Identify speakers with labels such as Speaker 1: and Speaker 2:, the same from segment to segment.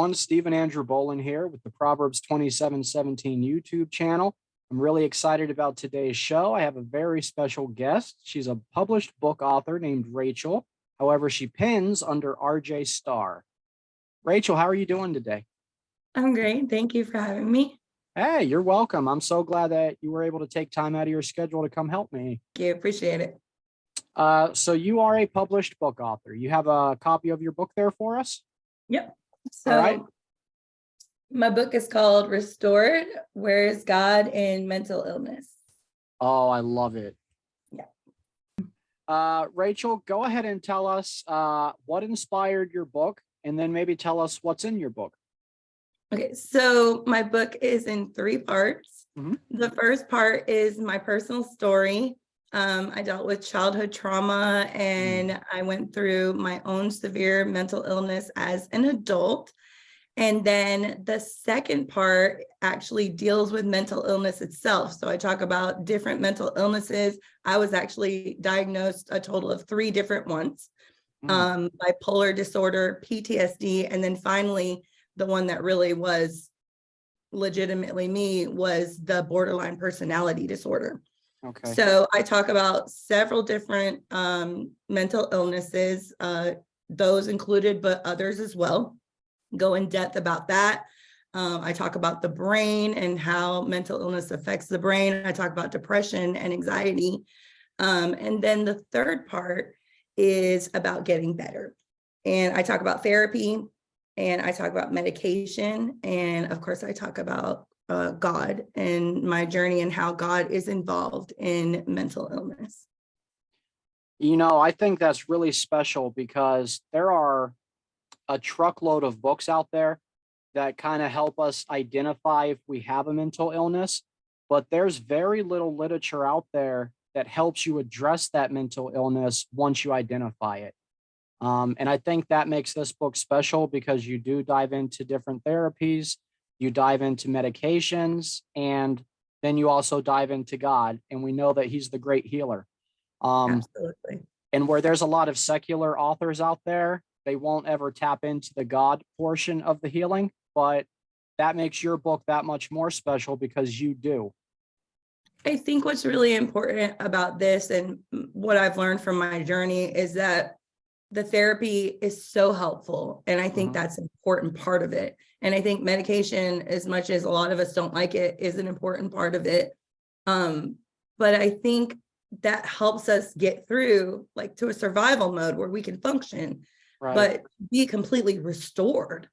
Speaker 1: everyone. Stephen Andrew Bolin here with the Proverbs 2717 YouTube channel. I'm really excited about today's show. I have a very special guest. She's a published book author named Rachel. However, she pins under RJ Starr. Rachel, how are you doing today?
Speaker 2: I'm great. Thank you for having me.
Speaker 1: Hey, you're welcome. I'm so glad that you were able to take time out of your schedule to come help me.
Speaker 2: Thank you. Appreciate it.
Speaker 1: So you are a published book author. You have a copy of your book there for us?
Speaker 2: Yep.
Speaker 1: All right.
Speaker 2: So my book is called Restored, Where is God in Mental Illness?
Speaker 1: Oh, I love it.
Speaker 2: Yeah.
Speaker 1: Rachel, go ahead and tell us what inspired your book, and then maybe tell us what's in your book.
Speaker 2: Okay, so my book is in 3 parts.
Speaker 1: Mhm.
Speaker 2: The first part is my personal story. I dealt with childhood trauma and I went through my own severe mental illness as an adult. And then the second part actually deals with mental illness itself. So I talk about different mental illnesses. I was actually diagnosed a total of 3 different ones, bipolar disorder, PTSD, and then finally, the one that really was legitimately me was the borderline personality disorder.
Speaker 1: Okay.
Speaker 2: So I talk about several different mental illnesses, those included, but others as well. Go in depth about that. I talk about the brain and how mental illness affects the brain. I talk about depression and anxiety. And then the third part is about getting better. And I talk about therapy, and I talk about medication. And of course, I talk about God and my journey and how God is involved in mental illness.
Speaker 1: You know, I think that's really special because there are a truckload of books out there that kind of help us identify if we have a mental illness, but there's very little literature out there that helps you address that mental illness once you identify it. And I think that makes this book special because you do dive into different therapies, you dive into medications, and then you also dive into God. And we know that He's the great healer.
Speaker 2: Absolutely.
Speaker 1: And where there's a lot of secular authors out there, they won't ever tap into the God portion of the healing, but that makes your book that much more special because you do.
Speaker 2: I think what's really important about this and what I've learned from my journey is that the therapy is so helpful. And I think that's an important part of it. And I think medication, as much as a lot of us don't like it, is an important part of it. But I think that helps us get through like to a survival mode where we can function, but be completely restored.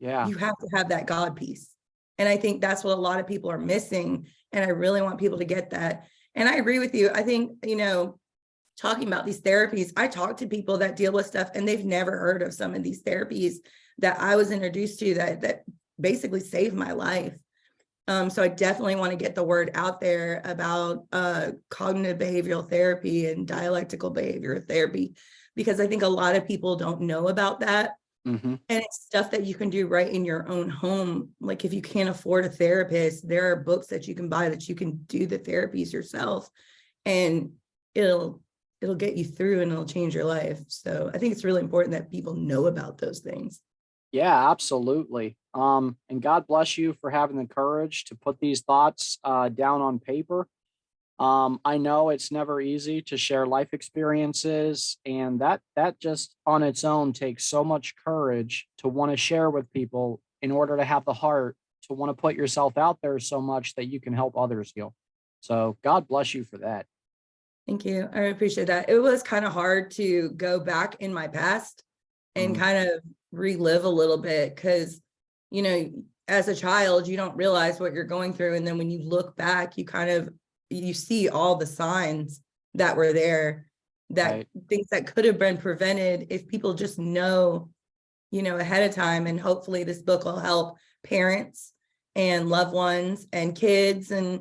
Speaker 1: Yeah.
Speaker 2: You have to have that God piece. And I think that's what a lot of people are missing. And I really want people to get that. And I agree with you. I think, talking about these therapies, I talk to people that deal with stuff and they've never heard of some of these therapies that I was introduced to that basically saved my life. So I definitely want to get the word out there about cognitive behavioral therapy and dialectical behavioral therapy, because I think a lot of people don't know about that. And it's stuff that you can do right in your own home. Like if you can't afford a therapist, there are books that you can buy that you can do the therapies yourself, and it'll get you through and it'll change your life. So I think it's really important that people know about those things.
Speaker 1: Yeah, absolutely. And God bless you for having the courage to put these thoughts down on paper. I know it's never easy to share life experiences, and that just on its own takes so much courage to want to share with people in order to have the heart to want to put yourself out there so much that you can help others heal. So God bless you for that.
Speaker 2: Thank you. I appreciate that. It was kind of hard to go back in my past and kind of relive a little bit because, as a child, you don't realize what you're going through. And then when you look back, you see all the signs that were there, that things that could have been prevented if people just know, ahead of time. And hopefully this book will help parents and loved ones and kids and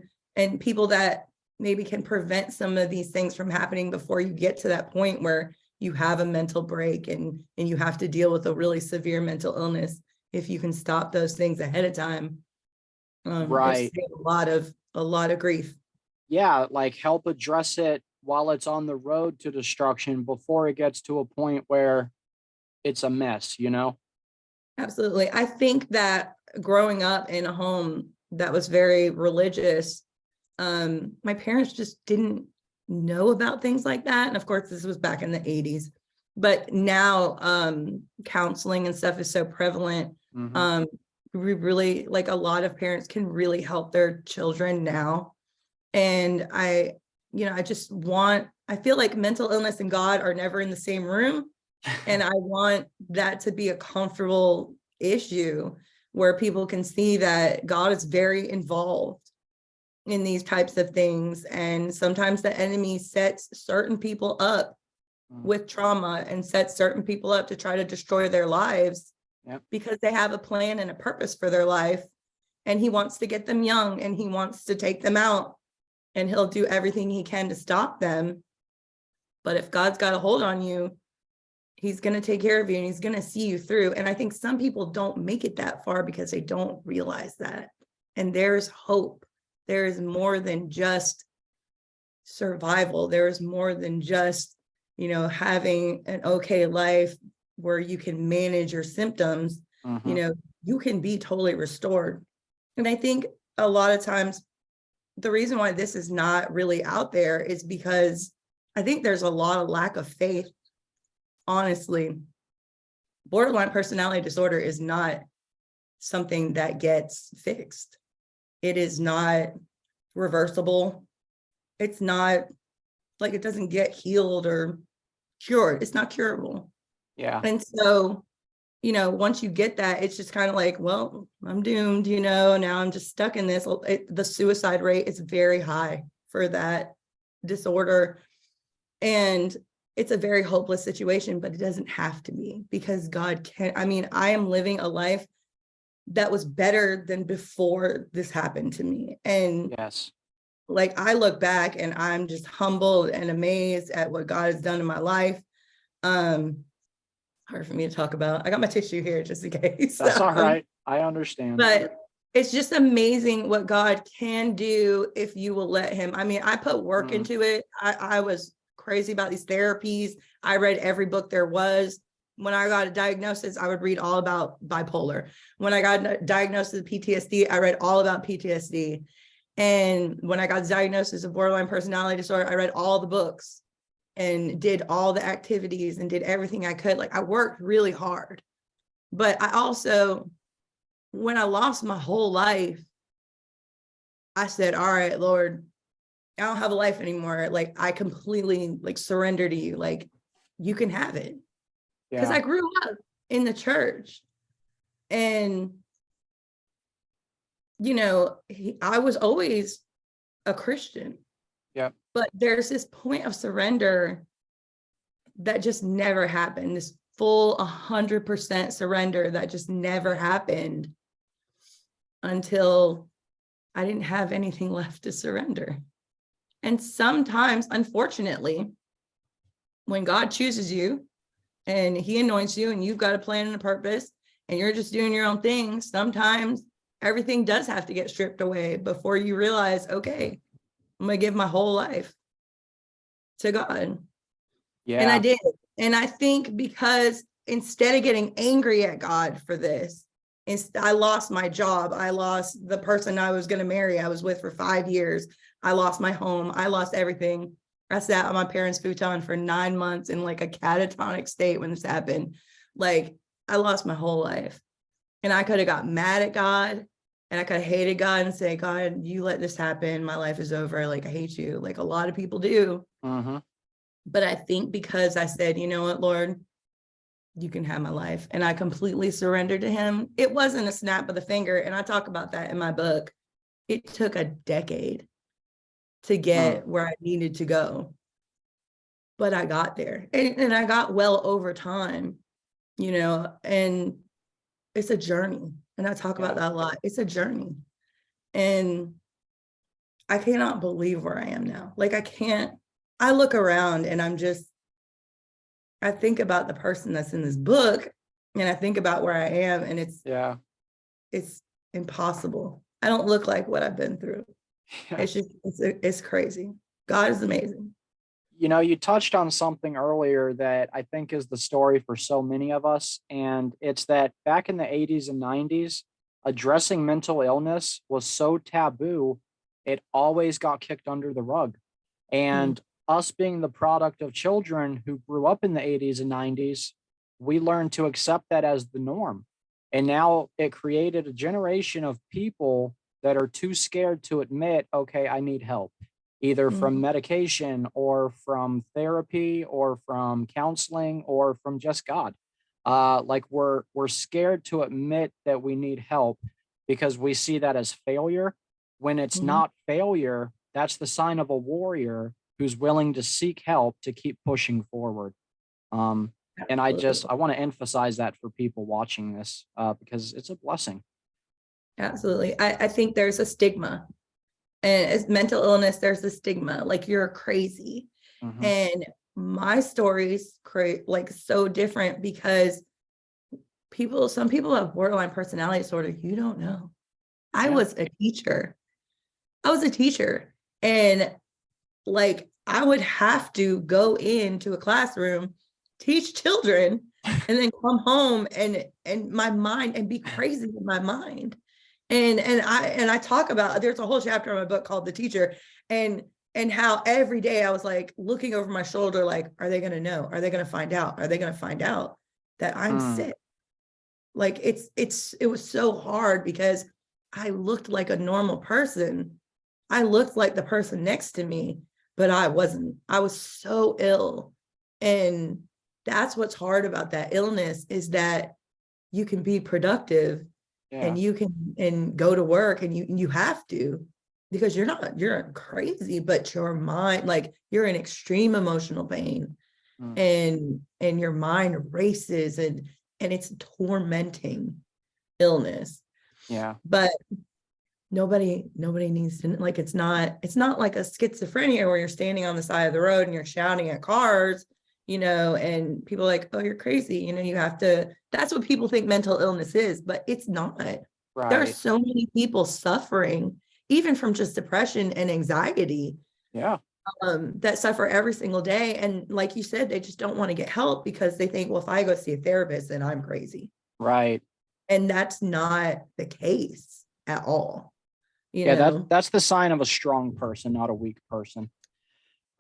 Speaker 2: people that maybe can prevent some of these things from happening before you get to that point where you have a mental break and you have to deal with a really severe mental illness. If you can stop those things ahead of time,
Speaker 1: Right.
Speaker 2: a lot of grief.
Speaker 1: Yeah, like help address it while it's on the road to destruction before it gets to a point where it's a mess, you know?
Speaker 2: Absolutely. I think that growing up in a home that was very religious, my parents just didn't know about things like that. And of course, this was back in the 80s. But now counseling and stuff is so prevalent.
Speaker 1: Mhm.
Speaker 2: We really, like, a lot of parents can really help their children now. And I feel like mental illness and God are never in the same room. And I want that to be a comfortable issue where people can see that God is very involved in these types of things. And sometimes the enemy sets certain people up
Speaker 1: Mm.
Speaker 2: with trauma and sets certain people up to try to destroy their lives
Speaker 1: Yep.
Speaker 2: because they have a plan and a purpose for their life. And he wants to get them young and he wants to take them out, and he'll do everything he can to stop them. But if God's got a hold on you, he's going to take care of you and he's going to see you through. And I think some people don't make it that far because they don't realize that. And there's hope. There is more than just survival. There is more than just, having an okay life where you can manage your symptoms.
Speaker 1: Mhm.
Speaker 2: You can be totally restored. And I think a lot of times the reason why this is not really out there is because I think there's a lot of lack of faith. Honestly, borderline personality disorder is not something that gets fixed. It is not reversible. It's not like it doesn't get healed or cured. It's not curable.
Speaker 1: Yeah.
Speaker 2: And so, once you get that, it's just kind of like, well, I'm doomed, now I'm just stuck in this. The suicide rate is very high for that disorder. And it's a very hopeless situation, but it doesn't have to be, because God can. I am living a life that was better than before this happened to me. And
Speaker 1: Yes.
Speaker 2: like, I look back and I'm just humbled and amazed at what God has done in my life. Hard for me to talk about. I got my tissue here just in case.
Speaker 1: That's all right. I understand.
Speaker 2: But it's just amazing what God can do if you will let him. I put work
Speaker 1: Mm.
Speaker 2: into it. I was crazy about these therapies. I read every book there was. When I got a diagnosis, I would read all about bipolar. When I got diagnosed with PTSD, I read all about PTSD. And when I got diagnosed with borderline personality disorder, I read all the books and did all the activities and did everything I could. Like, I worked really hard. But I also, when I lost my whole life, I said, all right, Lord, I don't have a life anymore. Like, I completely surrender to you. Like, you can have it. Because
Speaker 1: Yeah.
Speaker 2: I grew up in the church and, I was always a Christian.
Speaker 1: Yep.
Speaker 2: But there's this point of surrender that just never happened. This full 100% surrender that just never happened until I didn't have anything left to surrender. And sometimes, unfortunately, when God chooses you and he anoints you and you've got a plan and a purpose and you're just doing your own thing, sometimes everything does have to get stripped away before you realize, okay, I'm going to give my whole life to God.
Speaker 1: Yeah.
Speaker 2: And I did. And I think because instead of getting angry at God for this, I lost my job. I lost the person I was going to marry. I was with for 5 years. I lost my home. I lost everything. I sat on my parents' futon for 9 months in like a catatonic state when this happened. Like, I lost my whole life. And I could have got mad at God and I could have hated God and say, God, you let this happen. My life is over. Like, I hate you. Like a lot of people do.
Speaker 1: Mm-hmm.
Speaker 2: But I think because I said, you know what, Lord, you can have my life. And I completely surrendered to him. It wasn't a snap of the finger. And I talk about that in my book. It took a decade to get where I needed to go. But I got there. And I got well over time, and it's a journey. And I talk about that a lot. It's a journey. And I cannot believe where I am now. Like, I look around and I think about the person that's in this book and I think about where I am, and it's impossible. I don't look like what I've been through.
Speaker 1: Yeah.
Speaker 2: It's crazy. God is amazing.
Speaker 1: You touched on something earlier that I think is the story for so many of us. And it's that back in the 80s and 90s, addressing mental illness was so taboo, it always got kicked under the rug.
Speaker 2: Mm,
Speaker 1: And us being the product of children who grew up in the 80s and 90s, we learned to accept that as the norm. And now it created a generation of people that are too scared to admit, okay, I need help, either from
Speaker 2: mm,
Speaker 1: medication or from therapy or from counseling or from just God. Like we're scared to admit that we need help because we see that as failure. When it's
Speaker 2: mhm.
Speaker 1: not failure, that's the sign of a warrior who's willing to seek help to keep pushing forward. Um, and
Speaker 2: Absolutely.
Speaker 1: I want to emphasize that for people watching this because it's a blessing.
Speaker 2: Absolutely. I think there's a stigma, and as mental illness, there's a stigma, like you're crazy.
Speaker 1: Hmm.
Speaker 2: And my story's like so different because some people have borderline personality disorder. You don't know. I
Speaker 1: Yeah.
Speaker 2: was a teacher. I was a teacher. And like I would have to go into a classroom, teach children, and then come home and my mind and be crazy in my mind. And I talk about, there's a whole chapter in my book called The Teacher, and and how every day I was like looking over my shoulder, like, are they gonna know? Are they gonna find out? Are they gonna find out that I'm
Speaker 1: Mm,
Speaker 2: sick? Like it was so hard because I looked like a normal person. I looked like the person next to me, but I wasn't. I was so ill. And that's what's hard about that illness, is that you can be productive
Speaker 1: yeah.
Speaker 2: and you can and go to work, and you have to, because you're crazy, but your mind, like you're in extreme emotional pain,
Speaker 1: Mm,
Speaker 2: and your mind races, and it's tormenting illness.
Speaker 1: yeah.
Speaker 2: But nobody needs to, like, it's not like a schizophrenia where you're standing on the side of the road and you're shouting at cars, and people are like, oh, you're crazy, you have to, that's what people think mental illness is, but it's not. There are
Speaker 1: Right.
Speaker 2: so many people suffering even from just depression and anxiety,
Speaker 1: Yeah.
Speaker 2: that suffer every single day, and like you said, they just don't want to get help because they think, well, if I go see a therapist, then I'm crazy.
Speaker 1: Right.
Speaker 2: And that's not the case at all, you
Speaker 1: Yeah.
Speaker 2: know.
Speaker 1: That's the sign of a strong person, not a weak person.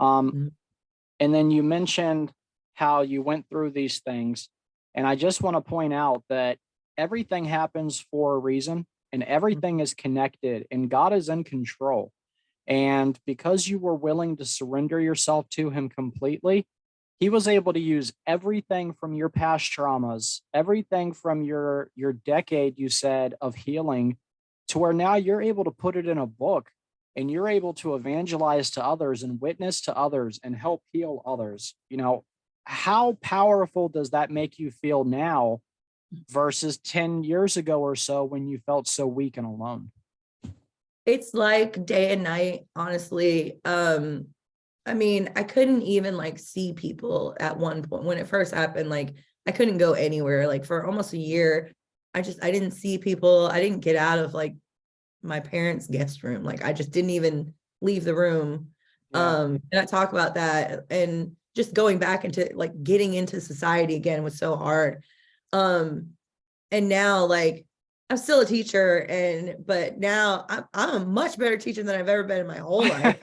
Speaker 1: Um,
Speaker 2: Mm,
Speaker 1: and then you mentioned how you went through these things. And I just want to point out that everything happens for a reason and
Speaker 2: mm,
Speaker 1: everything is connected and God is in control. And because you were willing to surrender yourself to Him completely, He was able to use everything from your past traumas, everything from your decade, you said, of healing, to where now you're able to put it in a book and you're able to evangelize to others and witness to others and help heal others. How powerful does that make you feel now versus 10 years ago or so when you felt so weak and alone?
Speaker 2: it's like day and night, honestly. I mean, I couldn't even like see people at one point when it first happened. Like I couldn't go anywhere. Like for almost a year, I didn't see people. I didn't get out of like my parents' guest room. Like I just didn't even leave the room.
Speaker 1: Yeah.
Speaker 2: And I talk about that, and just going back into like getting into society again was so hard. Um, and now like I'm still a teacher, but now I'm a much better teacher than I've ever been in my whole life.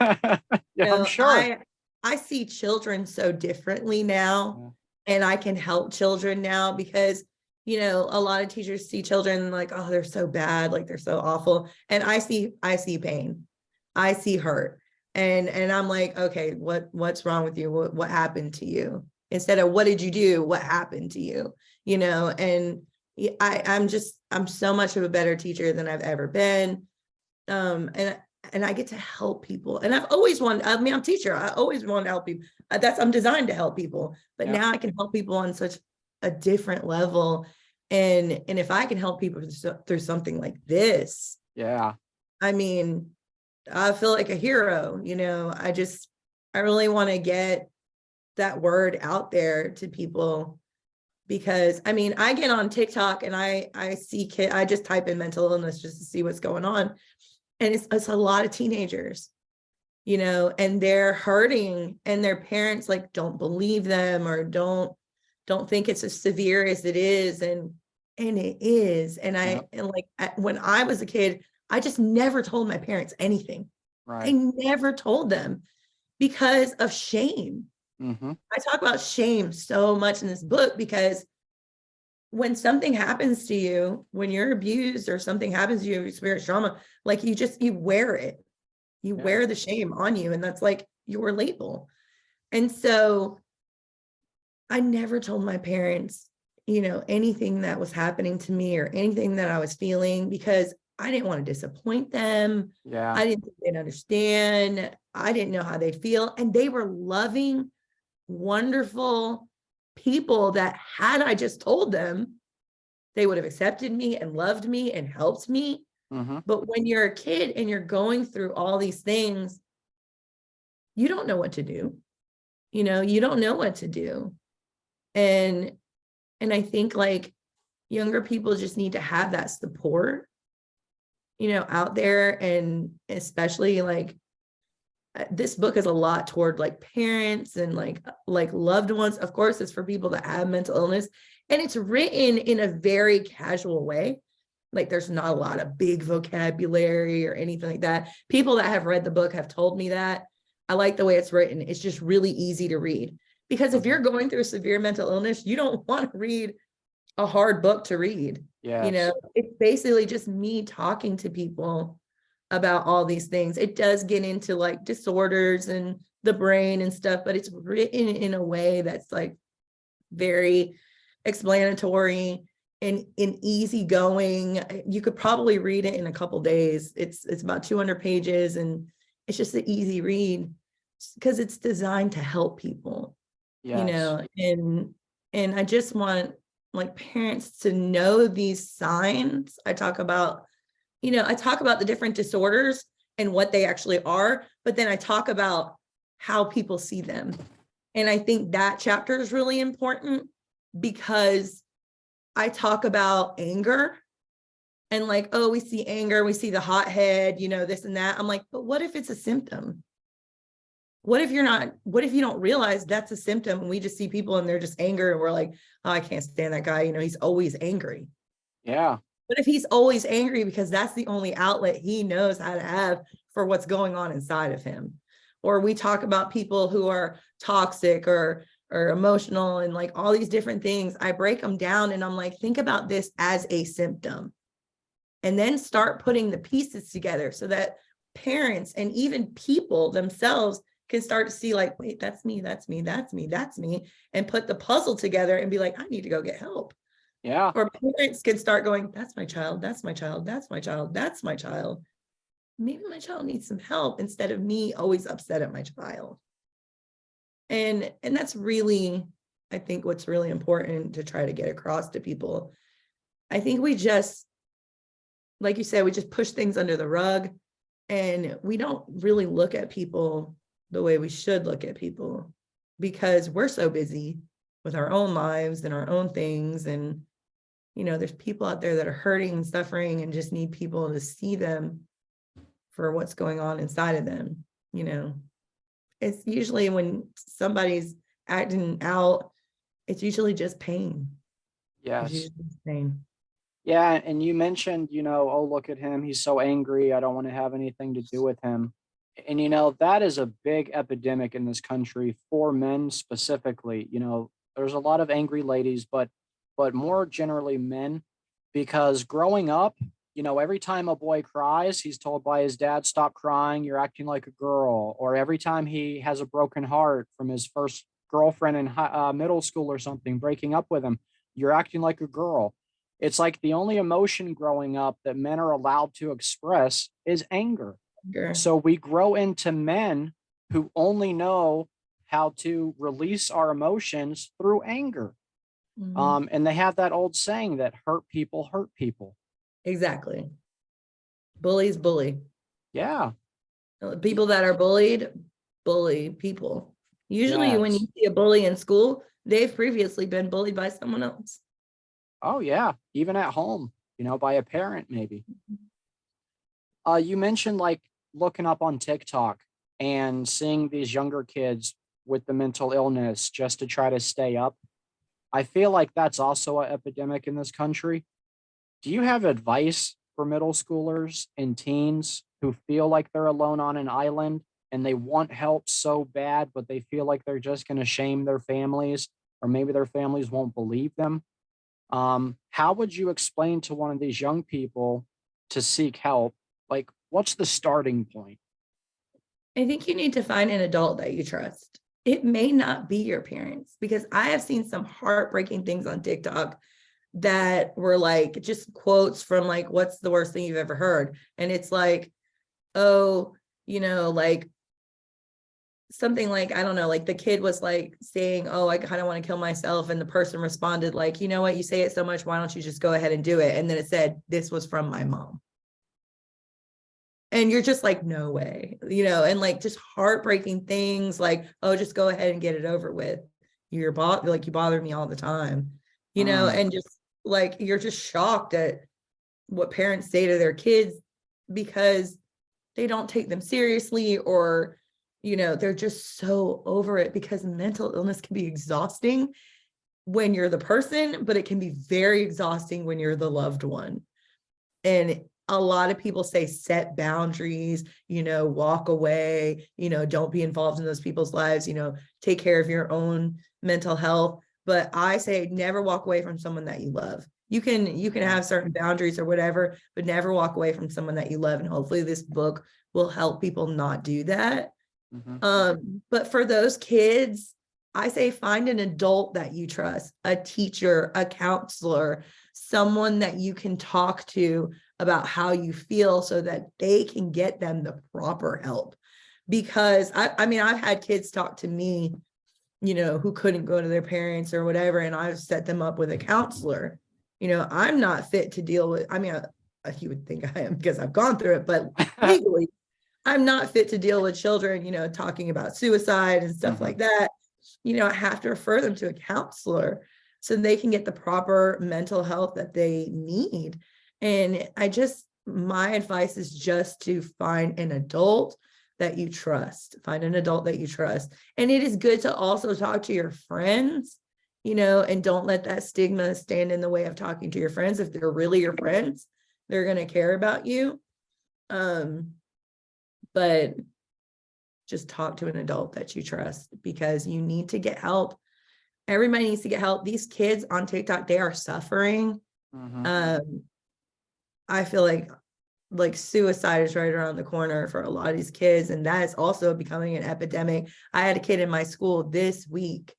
Speaker 1: Yeah, I'm sure.
Speaker 2: I see children so differently now,
Speaker 1: Yeah.
Speaker 2: and I can help children now because a lot of teachers see children like, oh, they're so bad, like they're so awful, and I see pain, I see hurt, and I'm like, okay, what's wrong with you? What happened to you? Instead of what did you do? What happened to you? And I'm so much of a better teacher than I've ever been. And I get to help people. And I've always wanted, I mean, I'm a teacher. I always want to help people. I'm designed to help people, but
Speaker 1: Yeah.
Speaker 2: now I can help people on such a different level. And if I can help people through something like this,
Speaker 1: Yeah.
Speaker 2: I mean, I feel like a hero. I really want to get that word out there to people, because I mean, I get on TikTok and I see I just type in mental illness just to see what's going on. And it's a lot of teenagers. and they're hurting, and their parents like don't believe them, or don't think it's as severe as it is. And it is. And when I was a kid, I just never told my parents anything. I
Speaker 1: Right.
Speaker 2: never told them because of shame.
Speaker 1: Mm-hmm.
Speaker 2: I talk about shame so much in this book because when something happens to you, when you're abused or something happens to you, you experience trauma, like you wear it. You
Speaker 1: Yeah.
Speaker 2: wear the shame on you, and that's like your label. And so I never told my parents, anything that was happening to me or anything that I was feeling, because I didn't want to disappoint them.
Speaker 1: Yeah.
Speaker 2: I didn't think they'd understand. I didn't know how they feel. And they were loving, wonderful people that, had I just told them, they would have accepted me and loved me and helped me.
Speaker 1: Mm-hmm.
Speaker 2: But when you're a kid and you're going through all these things, you don't know what to do. You don't know what to do. And I think like younger people just need to have that support, out there. And especially like this book is a lot toward like parents and like loved ones. Of course, it's for people that have mental illness, and it's written in a very casual way. Like there's not a lot of big vocabulary or anything like that. People that have read the book have told me that. I like the way it's written. It's just really easy to read, because if you're going through severe mental illness, you don't want to read a hard book to read.
Speaker 1: Yes.
Speaker 2: It's basically just me talking to people about all these things. It does get into like disorders and the brain and stuff, but it's written in a way that's like very explanatory and easygoing. You could probably read it in a couple days. It's about 200 pages, and it's just an easy read because it's designed to help people.
Speaker 1: Yes.
Speaker 2: And I just want like parents to know these signs. I talk about the different disorders and what they actually are, but then I talk about how people see them. And I think that chapter is really important, because I talk about anger and like, oh, we see anger, we see the hothead, this and that. I'm like, but what if it's a symptom? What if you don't realize that's a symptom, and we just see people and they're just angry, and we're like, oh, I can't stand that guy. He's always angry.
Speaker 1: Yeah.
Speaker 2: But if he's always angry because that's the only outlet he knows how to have for what's going on inside of him. Or we talk about people who are toxic or emotional and like all these different things. I break them down and I'm like, think about this as a symptom, and then start putting the pieces together so that parents and even people themselves can start to see like, wait, that's me, that's me, that's me, that's me, and put the puzzle together and be like, I need to go get help.
Speaker 1: Yeah.
Speaker 2: Or parents can start going, that's my child, that's my child, that's my child, that's my child. Maybe my child needs some help, instead of me always upset at my child. And that's really, I think, what's really important to try to get across to people. I think we just, like you said, we just push things under the rug, and we don't really look at people the way we should look at people, because we're so busy with our own lives and our own things. And there's people out there that are hurting and suffering and just need people to see them for what's going on inside of them. It's usually when somebody's acting out, it's usually just pain. It's
Speaker 1: Yes.
Speaker 2: usually just pain.
Speaker 1: Yeah. And you mentioned, oh, look at him. He's so angry. I don't want to have anything to do with him. And, that is a big epidemic in this country for men specifically. There's a lot of angry ladies, but more generally men, because growing up, every time a boy cries, he's told by his dad, stop crying, you're acting like a girl. Or every time he has a broken heart from his first girlfriend in middle school or something, breaking up with him, you're acting like a girl. It's like the only emotion growing up that men are allowed to express is anger.
Speaker 2: Sure.
Speaker 1: So we grow into men who only know how to release our emotions through anger. And they have that old saying that hurt people hurt people.
Speaker 2: Exactly. Bullies bully.
Speaker 1: Yeah.
Speaker 2: People that are bullied bully people. Usually when you
Speaker 1: Yes.
Speaker 2: see a bully in school, they've previously been bullied by someone else.
Speaker 1: Oh, yeah. Even at home, by a parent, maybe. You mentioned like looking up on TikTok. and seeing these younger kids with the mental illness just to try to stay up. I feel like that's also an epidemic in this country. Do you have advice for middle schoolers and teens who feel like they're alone on an island and they want help so bad, but they feel like they're just going to shame their families or maybe their families won't believe them? How would you explain to one of these young people to seek help? Like, what's the starting point?
Speaker 2: I think you need to find an adult that you trust. It may not be your parents, because I have seen some heartbreaking things on TikTok that were like just quotes from like, what's the worst thing you've ever heard? And it's like, oh, like something like, I don't know, like the kid was like saying, oh, I kind of want to kill myself. And the person responded like, you know what, you say it so much, why don't you just go ahead and do it? And then it said, this was from my mom. And you're just like, no way, and like just heartbreaking things like, oh, just go ahead and get it over with. You bother me all the time,
Speaker 1: Mm,
Speaker 2: and just like, you're just shocked at what parents say to their kids because they don't take them seriously, or, they're just so over it, because mental illness can be exhausting when you're the person, but it can be very exhausting when you're the loved one. And a lot of people say set boundaries, walk away, don't be involved in those people's lives, take care of your own mental health. But I say never walk away from someone that you love. You can have certain boundaries or whatever, but never walk away from someone that you love. And hopefully this book will help people not do that. But for those kids, I say find an adult that you trust, a teacher, a counselor, someone that you can talk to about how you feel so that they can get them the proper help. Because I mean, I've had kids talk to me, who couldn't go to their parents or whatever, and I've set them up with a counselor. I'm not fit to deal with, I mean, you would think I am because I've gone through it, but legally, I'm not fit to deal with children, talking about suicide and stuff like that. I have to refer them to a counselor so they can get the proper mental health that they need. And my advice is just to find an adult that you trust. Find an adult that you trust. And it is good to also talk to your friends, and don't let that stigma stand in the way of talking to your friends. If they're really your friends, they're going to care about you. But just talk to an adult that you trust, because you need to get help. Everybody needs to get help. These kids on TikTok, they are suffering. I feel like suicide is right around the corner for a lot of these kids, and that is also becoming an epidemic. I had a kid in my school this week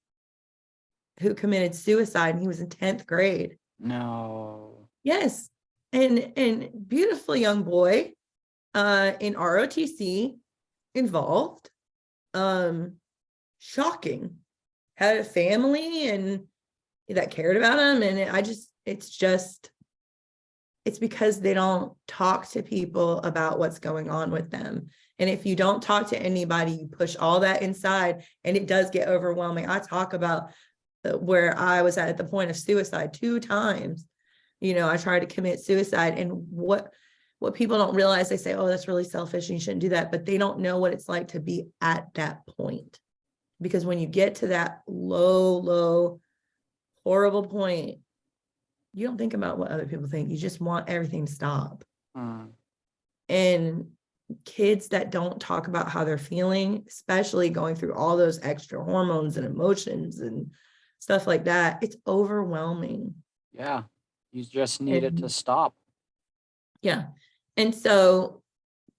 Speaker 2: who committed suicide, and he was in 10th grade.
Speaker 1: No.
Speaker 2: Yes. And beautiful young boy, in ROTC, involved. Shocking. Had a family and that cared about him, and it's because they don't talk to people about what's going on with them. And if you don't talk to anybody, you push all that inside, and it does get overwhelming. I talk about where I was at the point of suicide 2 times. I tried to commit suicide, and what people don't realize, they say, oh, that's really selfish and you shouldn't do that. But they don't know what it's like to be at that point. Because when you get to that low, horrible point, you don't think about what other people think. You just want everything to stop. And kids that don't talk about how they're feeling, especially going through all those extra hormones and emotions and stuff like that, it's overwhelming.
Speaker 1: Yeah. You just need it to stop.
Speaker 2: Yeah. And so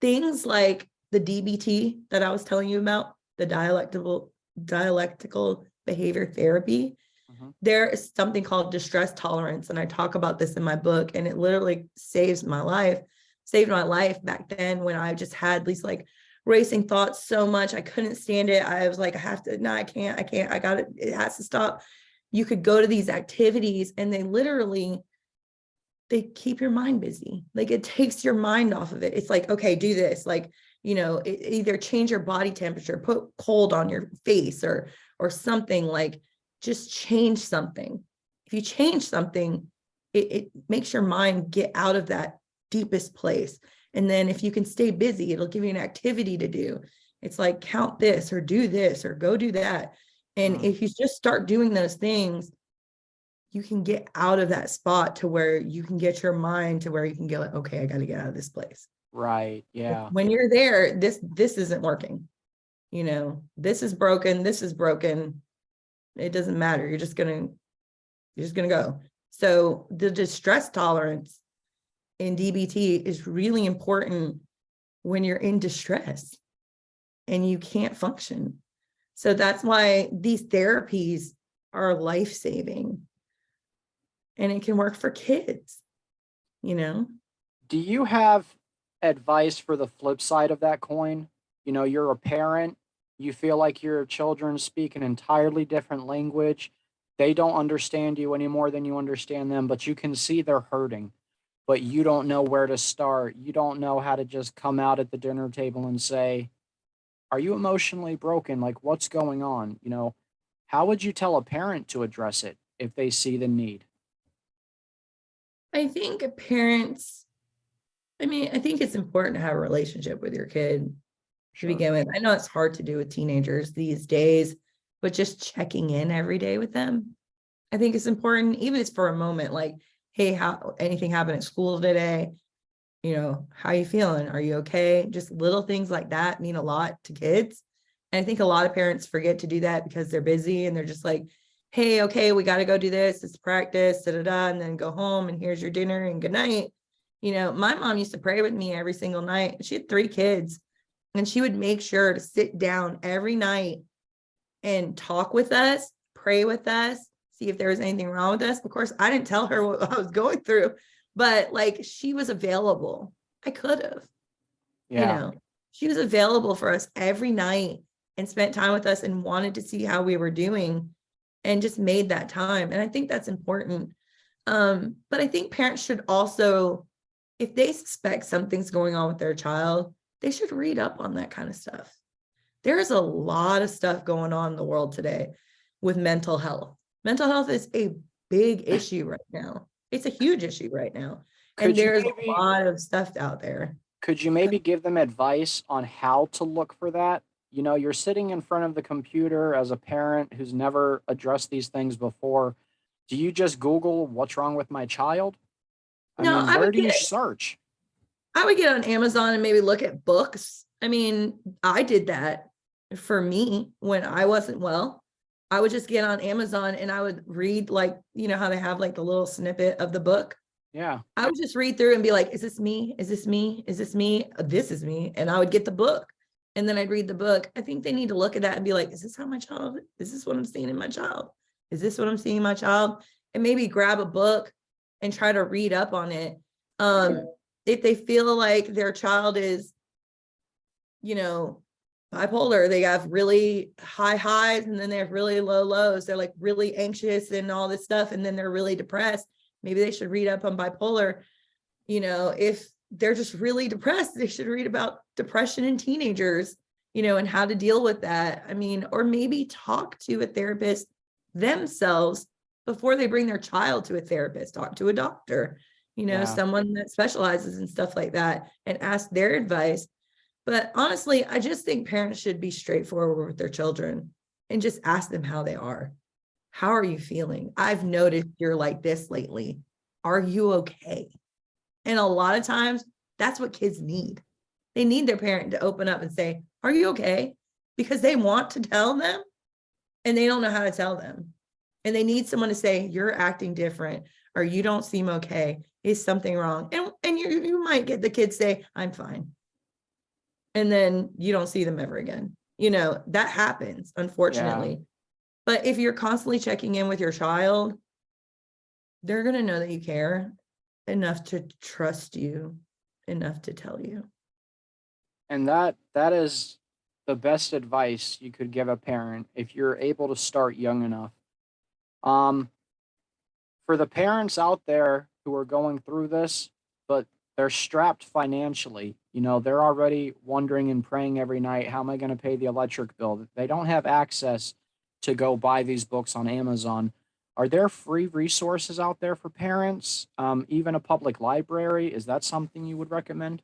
Speaker 2: things like the DBT that I was telling you about, the dialectical behavior therapy, there is something called distress tolerance. And I talk about this in my book, and it literally saved my life back then, when I just had these like racing thoughts so much. I couldn't stand it. I was like, I can't, I got it. It has to stop. You could go to these activities, and they keep your mind busy. Like, it takes your mind off of it. It's like, okay, do this. Like, either change your body temperature, put cold on your face, or something. Like, just change something. If you change something, it makes your mind get out of that deepest place. And then if you can stay busy, it'll give you an activity to do. It's like count this or do this or go do that. And if you just start doing those things, you can get out of that spot to where you can get your mind to where you can get like, okay, I got to get out of this place.
Speaker 1: Right. Yeah.
Speaker 2: When you're there, this isn't working. This is broken. This is broken. It doesn't matter. You're just gonna go. So the distress tolerance in DBT is really important when you're in distress and you can't function. So that's why these therapies are life-saving, and it can work for kids.
Speaker 1: Do you have advice for the flip side of that coin? You're a parent, you feel like your children speak an entirely different language. They don't understand you any more than you understand them, but you can see they're hurting, but you don't know where to start. You don't know how to just come out at the dinner table and say, "Are you emotionally broken? Like, what's going on?" How would you tell a parent to address it if they see the need?
Speaker 2: I think parents, I think it's important to have a relationship with your kid to
Speaker 1: Sure.
Speaker 2: begin with. I know it's hard to do with teenagers these days, but just checking in every day with them, I think it's important, even if it's for a moment, like, hey, how anything happened at school today? How you feeling? Are you okay? Just little things like that mean a lot to kids. And I think a lot of parents forget to do that because they're busy and they're just like, hey, okay, we got to go do this. It's practice, da, da, da, and then go home and here's your dinner and good night. My mom used to pray with me every single night. She had 3 kids, and she would make sure to sit down every night and talk with us, pray with us, see if there was anything wrong with us. Of course, I didn't tell her what I was going through, but like, she was available. I could have,
Speaker 1: Yeah.
Speaker 2: she was available for us every night and spent time with us and wanted to see how we were doing and just made that time. And I think that's important. But I think parents should also, if they suspect something's going on with their child, they should read up on that kind of stuff. There's a lot of stuff going on in the world today with mental health. Mental health is a big issue right now. It's a huge issue right now. And
Speaker 1: Could you
Speaker 2: there's a
Speaker 1: maybe
Speaker 2: lot of stuff out there.
Speaker 1: could you maybe give them advice on how to look for that? You're sitting in front of the computer as a parent who's never addressed these things before. Do you just Google what's wrong with my child? I
Speaker 2: No,
Speaker 1: mean, where do you search?
Speaker 2: I would get on Amazon and maybe look at books. I did that for me when I wasn't well. I would just get on Amazon and I would read, like, how they have like the little snippet of the book.
Speaker 1: Yeah.
Speaker 2: I would just read through and be like, is this me? Is this me? Is this me? This is me. And I would get the book and then I'd read the book. I think they need to look at that and be like, is this how my child, is this what I'm seeing in my child? Is this what I'm seeing in my child? And maybe grab a book and try to read up on it. If they feel like their child is, bipolar, they have really high highs and then they have really low lows. They're like really anxious and all this stuff. And then they're really depressed. Maybe they should read up on bipolar. If they're just really depressed, they should read about depression in teenagers, and how to deal with that. Or maybe talk to a therapist themselves before they bring their child to a therapist, talk to a doctor,
Speaker 1: Yeah.
Speaker 2: someone that specializes in stuff like that and ask their advice. But honestly, I just think parents should be straightforward with their children and just ask them how they are. How are you feeling? I've noticed you're like this lately. Are you okay? And a lot of times that's what kids need. They need their parent to open up and say, are you okay? Because they want to tell them and they don't know how to tell them. And they need someone to say, you're acting different or you don't seem okay. Is something wrong? And you might get the kids say, I'm fine. And then you don't see them ever again. That happens, unfortunately.
Speaker 1: Yeah.
Speaker 2: But if you're constantly checking in with your child, they're going to know that you care enough to trust you, enough to tell you.
Speaker 1: And that is the best advice you could give a parent if you're able to start young enough. Um, for the parents out there who are going through this, but they're strapped financially, they're already wondering and praying every night, how am I going to pay the electric bill? They don't have access to go buy these books on Amazon. Are there free resources out there for parents? Even a public library? Is that something you would recommend?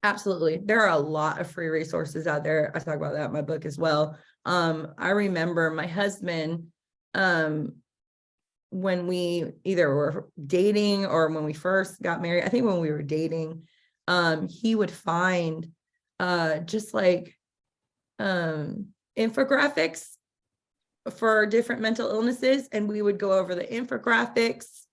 Speaker 2: Absolutely. There are a lot of free resources out there. I talk about that in my book as well. I remember my husband, when we either were dating or when we first got married, I think when we were dating, he would find just like infographics for different mental illnesses, and we would go over the infographics,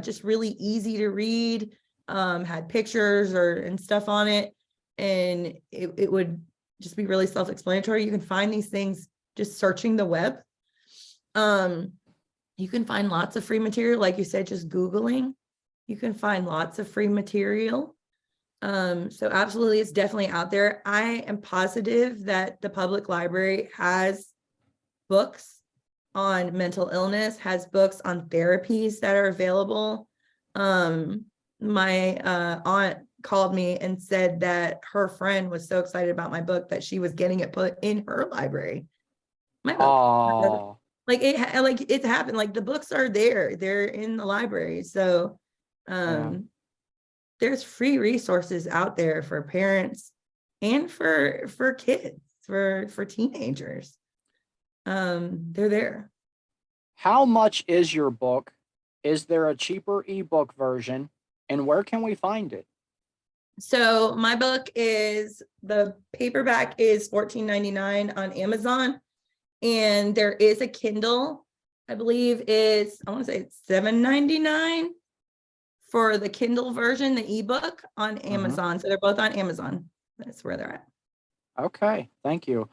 Speaker 2: just really easy to read, had pictures and stuff on it, and it would just be really self-explanatory. You can find these things just searching the web. You can find lots of free material, like you said, just Googling. You can find lots of free material. So absolutely, it's definitely out there. I am positive that the public library has books on mental illness, has books on therapies that are available. My aunt called me and said that her friend was so excited about my book that she was getting it put in her library. My book.
Speaker 1: Oh,
Speaker 2: Like it happened. Like the books are there. They're in the library. So
Speaker 1: yeah.
Speaker 2: there's free resources out there for parents and for kids, for teenagers. They're there.
Speaker 1: How much is your book? Is there a cheaper ebook version? And where can we find it?
Speaker 2: So my book is, the paperback is $14.99 on Amazon, and there is a Kindle. I believe I want to say it's $7.99 for the Kindle version, the ebook on Amazon. So they're both on Amazon. That's where they're at.
Speaker 1: Okay, thank you.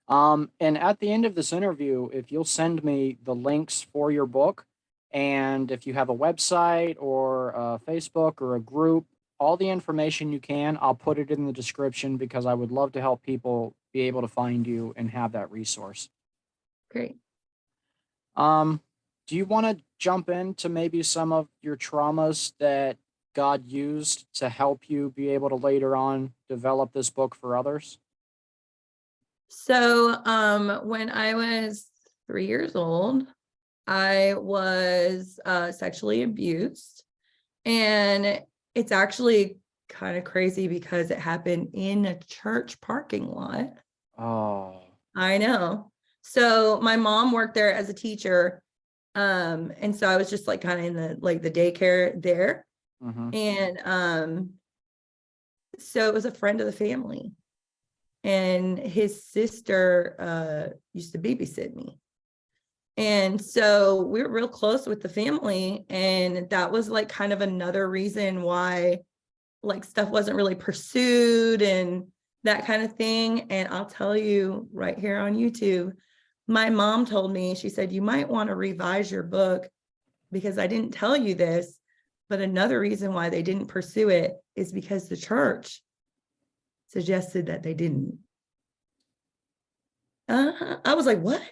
Speaker 1: And at the end of this interview, if you'll send me the links for your book, and if you have a website or a Facebook or a group, all the information you can, I'll put it in the description because I would love to help people be able to find you and have that resource.
Speaker 2: Great.
Speaker 1: Do you want to jump into maybe some of your traumas that God used to help you be able to later on develop this book for others?
Speaker 2: So when I was 3 years old, I was sexually abused, and it's actually kind of crazy because it happened in a church parking lot.
Speaker 1: Oh,
Speaker 2: I know. So my mom worked there as a teacher. And so I was just like kind of in the daycare there. And so it was a friend of the family, and his sister used to babysit me. And so we were real close with the family, and that was like kind of another reason why like stuff wasn't really pursued and that kind of thing. And I'll tell you right here on YouTube, my mom told me, she said, you might want to revise your book because I didn't tell you this, but another reason why they didn't pursue it is because the church suggested that they didn't. I was like, what?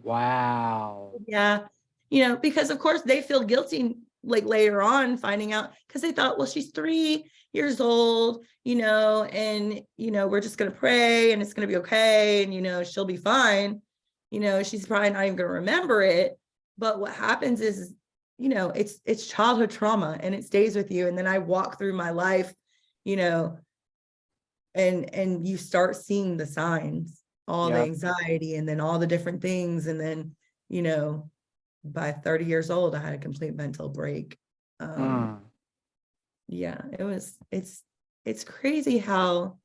Speaker 1: wow.
Speaker 2: Yeah. Because of course they feel guilty like later on finding out, because they thought, well, she's 3 years old, and, we're just going to pray and it's going to be okay. And, she'll be fine. She's probably not even going to remember it. But what happens is, it's childhood trauma and it stays with you. And then I walk through my life, and you start seeing the signs, all the
Speaker 1: Yeah.
Speaker 2: anxiety, and then all the different things. And then, by 30 years old, I had a complete mental break. Yeah, it's crazy how,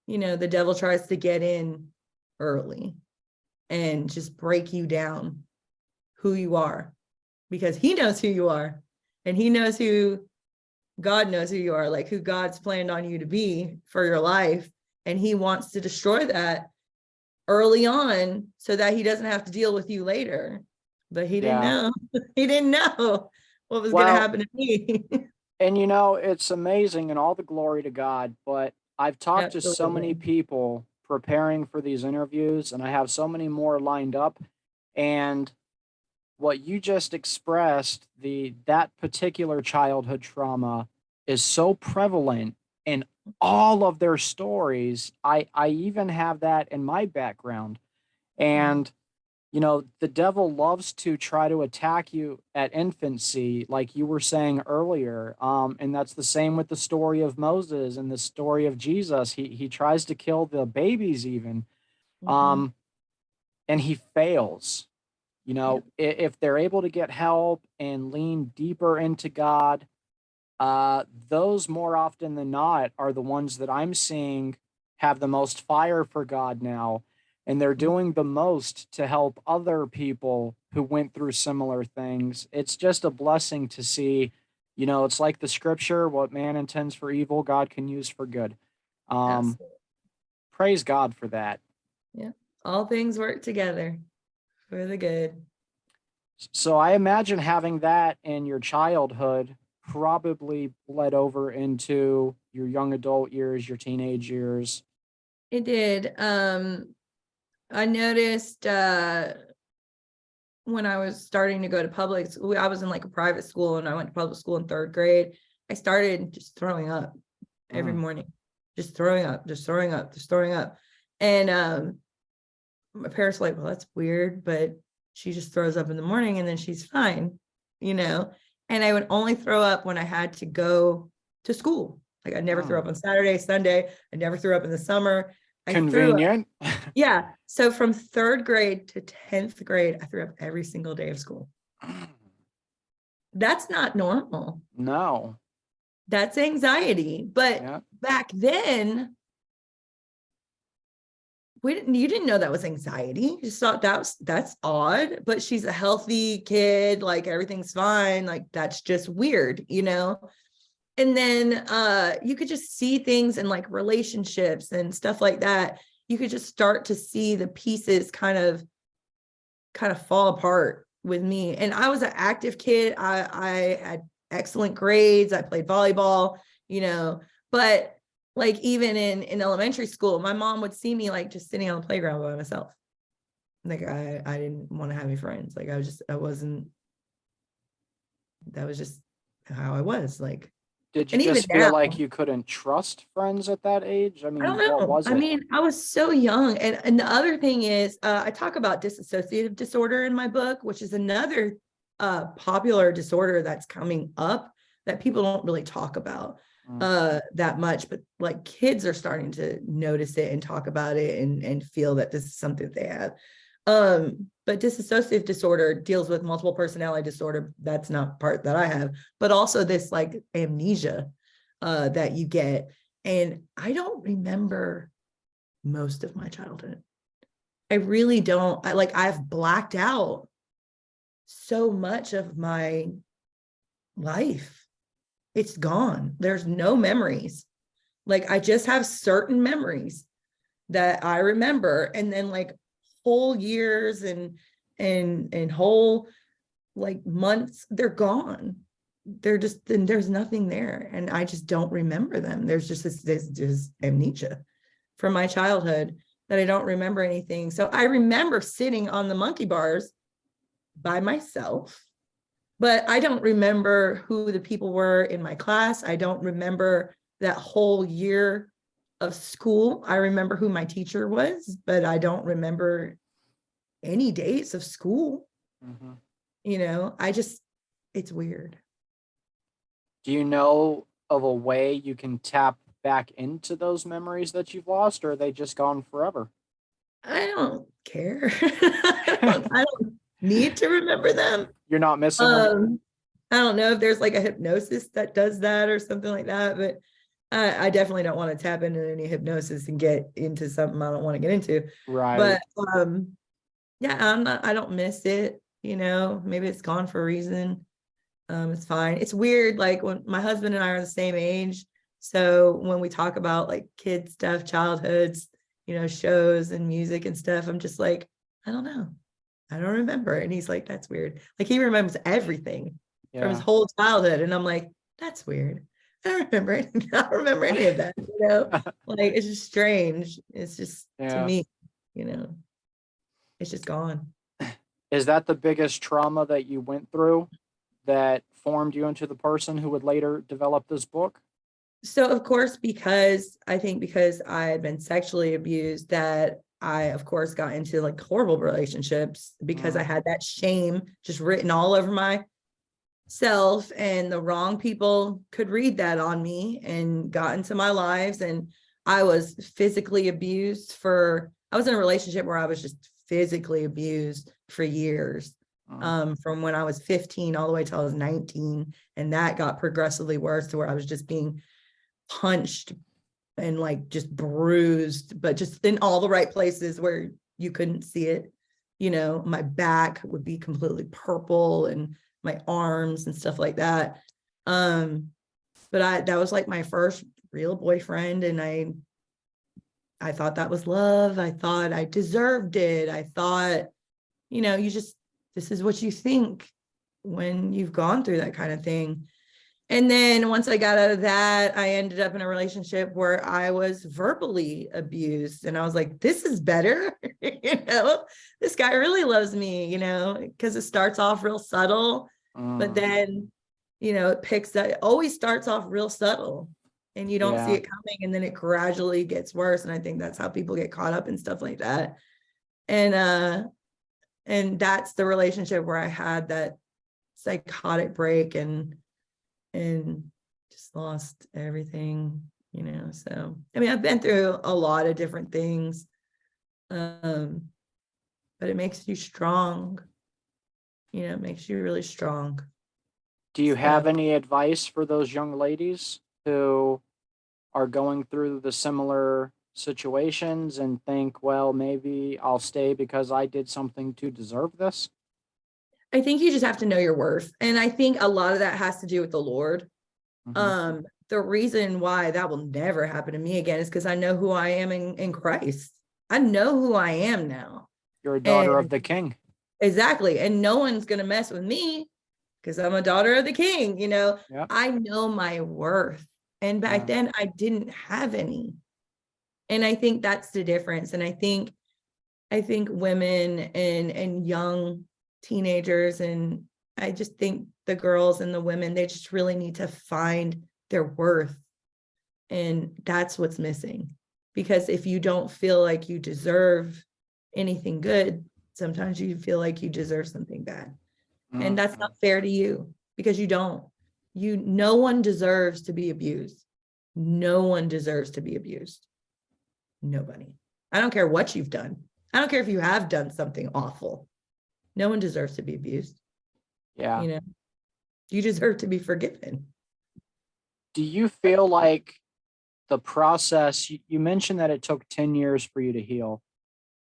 Speaker 2: the devil tries to get in early and just break you down who you are, because he knows who you are, and he knows God knows who you are, like who God's planned on you to be for your life. And he wants to destroy that early on so that he doesn't have to deal with you later. But he didn't know. He didn't know what was going to happen to me.
Speaker 1: And it's amazing, and all the glory to God. But I've talked to so many people preparing for these interviews, and I have so many more lined up. And what you just expressed, that particular childhood trauma is so prevalent in all of their stories. I even have that in my background. And You know, the devil loves to try to attack you at infancy, like you were saying earlier. And that's the same with the story of Moses and the story of Jesus. He tries to kill the babies even.
Speaker 2: Mhm.
Speaker 1: Um, and he fails. You
Speaker 2: Yep.
Speaker 1: know, if they're able to get help and lean deeper into God, those more often than not are the ones that I'm seeing have the most fire for God now. And they're
Speaker 2: Mhm.
Speaker 1: doing the most to help other people who went through similar things. It's just a blessing to see. You know, it's like the scripture, what man intends for evil, God can use for good. Um,
Speaker 2: Absolutely.
Speaker 1: Praise God for that.
Speaker 2: Yeah. All things work together for the good.
Speaker 1: So I imagine having that in your childhood probably bled over into your young adult years, your teenage years.
Speaker 2: It did. I noticed when I was starting to go to public school, I was in like a private school and I went to public school in third grade. I started just throwing up every
Speaker 1: Mm.
Speaker 2: morning, just throwing up, just throwing up, just throwing up. And my parents were like, well, that's weird, but she just throws up in the morning and then she's fine, you know? And I would only throw up when I had to go to school. Like I never threw
Speaker 1: Mm.
Speaker 2: up on Saturday, Sunday. I never threw up in the summer. I threw up.
Speaker 1: Convenient.
Speaker 2: Yeah. So from third grade to 10th grade, I threw up every single day of school. That's not normal.
Speaker 1: No.
Speaker 2: That's anxiety. But
Speaker 1: Yeah.
Speaker 2: back then, you didn't know that was anxiety. You just thought that's odd, but she's a healthy kid, like everything's fine, like that's just weird, you know? And then you could just see things in like relationships and stuff like that. You could just start to see the pieces kind of fall apart with me. And I was an active kid. I had excellent grades. I played volleyball, you know, but like even in elementary school, my mom would see me like just sitting on the playground by myself. Like I didn't want to have any friends. Like I wasn't, that was just how I was. Like,
Speaker 1: Did you
Speaker 2: and even
Speaker 1: just feel
Speaker 2: now,
Speaker 1: like you couldn't trust friends at that age? I
Speaker 2: I don't
Speaker 1: mean, what
Speaker 2: know.
Speaker 1: was
Speaker 2: I
Speaker 1: it?
Speaker 2: mean, I was so young. And the other thing is, I talk about dissociative disorder in my book, which is another popular disorder that's coming up that people don't really talk about
Speaker 1: Mm.
Speaker 2: that much. But like kids are starting to notice it and talk about it and feel that this is something that they have. But dissociative disorder deals with multiple personality disorder. That's not part that I have, but also this like amnesia that you get. And I don't remember most of my childhood. I really don't. I've blacked out so much of my life. It's gone. There's no memories. Like I just have certain memories that I remember. And then like whole years and whole like months, they're gone. They're just, then there's nothing there. And I just don't remember them. There's just this amnesia from my childhood that I don't remember anything. So I remember sitting on the monkey bars by myself, but I don't remember who the people were in my class. I don't remember that whole year of school. I remember who my teacher was, but I don't remember any days of school.
Speaker 1: Mhm.
Speaker 2: You know, it's weird.
Speaker 1: Do you know of a way you can tap back into those memories that you've lost, or are they just gone forever?
Speaker 2: I don't care. I don't need to remember them.
Speaker 1: You're not missing them?
Speaker 2: Um, I don't know if there's like a hypnosis that does that or something like that, but I definitely don't want to tap into any hypnosis and get into something I don't want to get into.
Speaker 1: Right.
Speaker 2: But yeah, I don't miss it, you know, maybe it's gone for a reason. It's fine. It's weird, like when my husband and I are the same age. So when we talk about like kid stuff, childhoods, you know, shows and music and stuff, I'm just like, I don't know. I don't remember. And he's like, that's weird. Like he remembers everything from his
Speaker 1: Yeah.
Speaker 2: whole childhood. And I'm like, that's weird. I don't remember any, I don't remember any of that, you know? Like it's just strange. It's just to
Speaker 1: Yeah.
Speaker 2: me, you know, it's just gone.
Speaker 1: Is that the biggest trauma that you went through that formed you into the person who would later develop this book?
Speaker 2: So of course, because I had been sexually abused, that I, of course, got into like horrible relationships because I had that shame just written all over myself, and the wrong people could read that on me and got into my lives. And I was physically abused I was in a relationship where I was just physically abused for years, from when I was 15 all the way till I was 19. And that got progressively worse to where I was just being punched and like just bruised, but just in all the right places where you couldn't see it. You know, my back would be completely purple and my arms and stuff like that. But that was like my first real boyfriend, and I thought that was love. I thought I deserved it. I thought, this is what you think when you've gone through that kind of thing. And then once I got out of that, I ended up in a relationship where I was verbally abused. And I was like, this is better. This guy really loves me, because it starts off real subtle, but then, it always starts off real subtle and you don't see it coming. And then it gradually gets worse. And I think that's how people get caught up in stuff like that. And that's the relationship where I had that psychotic break and just lost everything, so I mean, I've been through a lot of different things, but it makes you strong. It makes you really strong.
Speaker 1: Do you have any advice for those young ladies who are going through the similar situations and think, well, maybe I'll stay because I did something to deserve this?
Speaker 2: I think you just have to know your worth. And I think a lot of that has to do with the Lord. The reason why that will never happen to me again is because I know who I am in Christ. I know who I am now.
Speaker 1: You're a daughter of the King.
Speaker 2: Exactly. And no one's going to mess with me because I'm a daughter of the King. Yep. I know my worth. And back then I didn't have any. And I think that's the difference. And I think women and young teenagers, and I just think the girls and the women, they just really need to find their worth. And that's what's missing. Because if you don't feel like you deserve anything good, sometimes you feel like you deserve something bad. And that's not fair to you, because you don't. No one deserves to be abused. No one deserves to be abused. Nobody. I don't care what you've done. I don't care if you have done something awful. No one deserves to be abused.
Speaker 1: Yeah.
Speaker 2: You deserve to be forgiven.
Speaker 1: Do you feel like the process, you mentioned that it took 10 years for you to heal.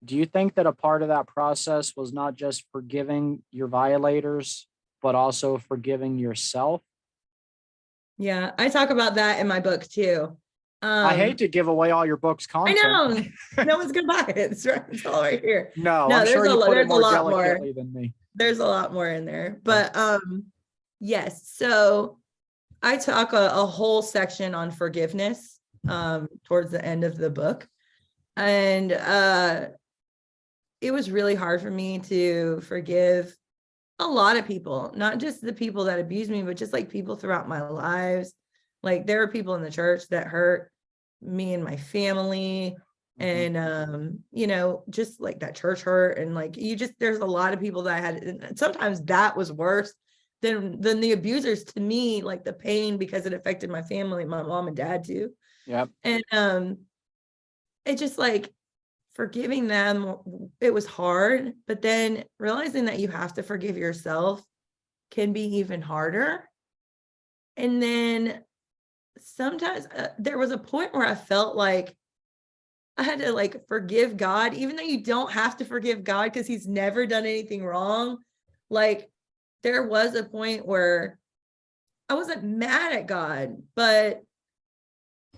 Speaker 1: Do you think that a part of that process was not just forgiving your violators, but also forgiving yourself?
Speaker 2: Yeah, I talk about that in my book too.
Speaker 1: I hate to give away all your book's content.
Speaker 2: I know. No one's gonna buy it. It's all right here.
Speaker 1: No, I'm sure you put it more delicately than me.
Speaker 2: There's a lot more in there. But yes. So I talk a whole section on forgiveness towards the end of the book. And it was really hard for me to forgive a lot of people, not just the people that abused me, but just like people throughout my lives. Like there are people in the church that hurt me and my family. And, just like that church hurt. And like, there's a lot of people that I had, and sometimes that was worse than the abusers to me, like the pain, because it affected my family, my mom and dad too.
Speaker 1: Yep.
Speaker 2: And, it just like forgiving them, it was hard, but then realizing that you have to forgive yourself can be even harder. And then sometimes there was a point where I felt like I had to like forgive God, even though you don't have to forgive God because he's never done anything wrong. Like there was a point where I wasn't mad at God, but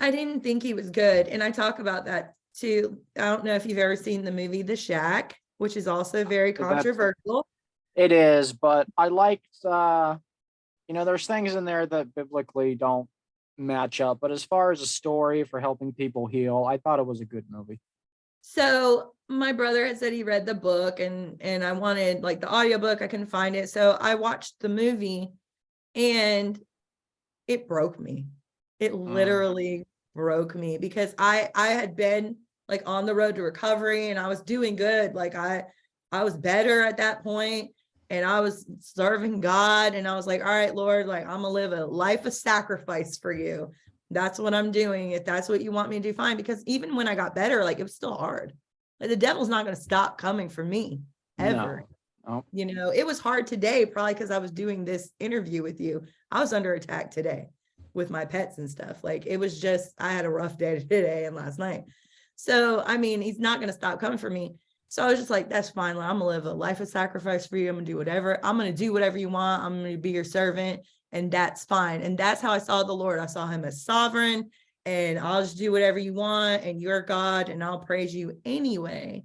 Speaker 2: I didn't think he was good. And I talk about that too. I don't know if you've ever seen the movie The Shack, which is also very controversial.
Speaker 1: It is, but I liked, there's things in there that biblically don't match up. But as far as a story for helping people heal, I thought it was a good movie.
Speaker 2: So my brother had said he read the book and I wanted like the audiobook. I couldn't find it. So I watched the movie and it broke me. It literally broke me because I had been like on the road to recovery, and I was doing good. Like I was better at that point, and I was serving God, and I was like, all right, Lord, like I'm gonna live a life of sacrifice for you. That's what I'm doing. If that's what you want me to do, fine. Because even when I got better, like it was still hard. Like the devil's not going to stop coming for me ever.
Speaker 1: No.
Speaker 2: You know, it was hard today, probably because I was doing this interview with you. I was under attack today with my pets and stuff. Like it was just, I had a rough day today and last night. So, I mean, he's not going to stop coming for me. So I was just like, that's fine. Like, I'm going to live a life of sacrifice for you. I'm going to do whatever. I'm going to do whatever you want. I'm going to be your servant. And that's fine. And that's how I saw the Lord. I saw him as sovereign, and I'll just do whatever you want, and you're God, and I'll praise you anyway.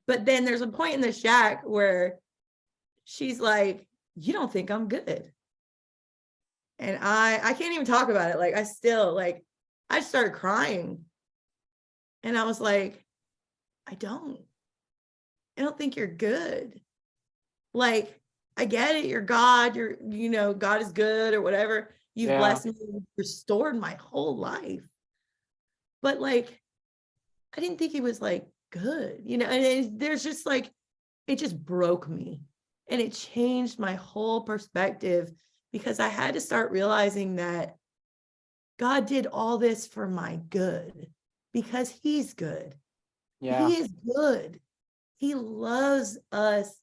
Speaker 2: But then there's a point in the shack where she's like, you don't think I'm good. And I can't even talk about it. Like I just started crying. And I was like, I don't think you're good. Like, I get it. You're God. God is good or whatever. You've blessed me, restored my whole life. But like, I didn't think he was like good, and there's just like, it just broke me, and it changed my whole perspective, because I had to start realizing that God did all this for my good, because he's good.
Speaker 1: Yeah.
Speaker 2: He is good. He loves us,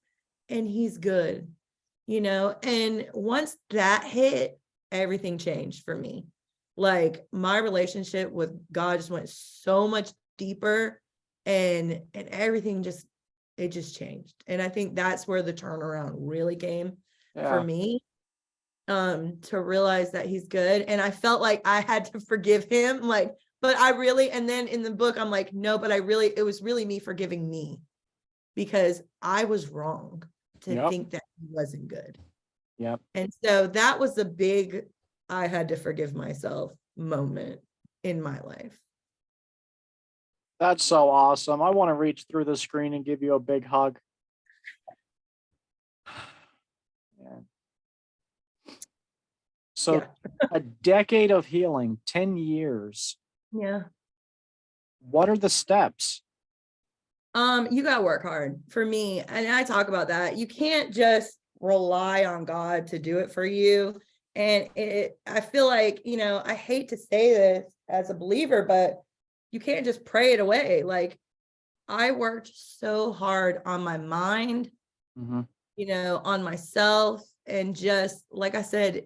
Speaker 2: and he's good, and once that hit, everything changed for me. Like my relationship with God just went so much deeper, and everything just changed. And I think that's where the turnaround really came for me, to realize that he's good. And I felt like I had to forgive him, and then in the book, I'm like, no, but it was really me forgiving me, because I was wrong to think that he wasn't good.
Speaker 1: Yep.
Speaker 2: And so that was the big, I had to forgive myself moment in my life.
Speaker 1: That's so awesome. I want to reach through the screen and give you a big hug. Yeah. So a decade of healing, 10 years.
Speaker 2: Yeah.
Speaker 1: What are the steps?
Speaker 2: You got to work hard for me. And I talk about that. You can't just rely on God to do it for you. And I feel like, I hate to say this as a believer, but you can't just pray it away. Like I worked so hard on my mind, on myself. And just like I said,